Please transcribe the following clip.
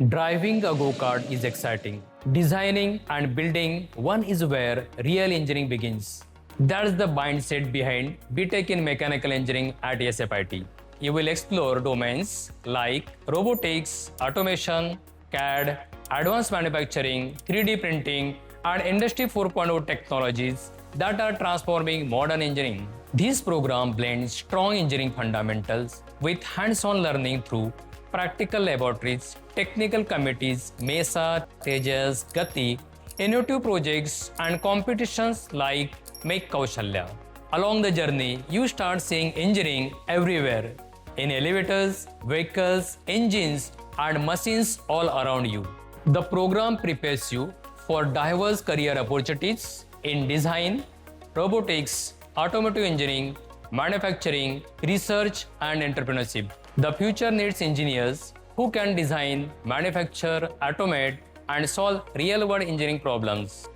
Driving a go-kart is exciting. Designing and building one is where real engineering begins. That's the mindset behind B.Tech in mechanical engineering at SFIT. You will explore domains like robotics, automation, CAD, advanced manufacturing, 3D printing, and Industry 4.0 technologies that are transforming modern engineering. This program blends strong engineering fundamentals with hands-on learning through practical laboratories, technical committees, MESA, Tejas, Gati, innovative projects, and competitions like Make Kaushalya. Along the journey, you start seeing engineering everywhere in elevators, vehicles, engines, and machines all around you. The program prepares you for diverse career opportunities in design, robotics, automotive engineering, manufacturing, research, and entrepreneurship. The future needs engineers who can design, manufacture, automate, and solve real-world engineering problems.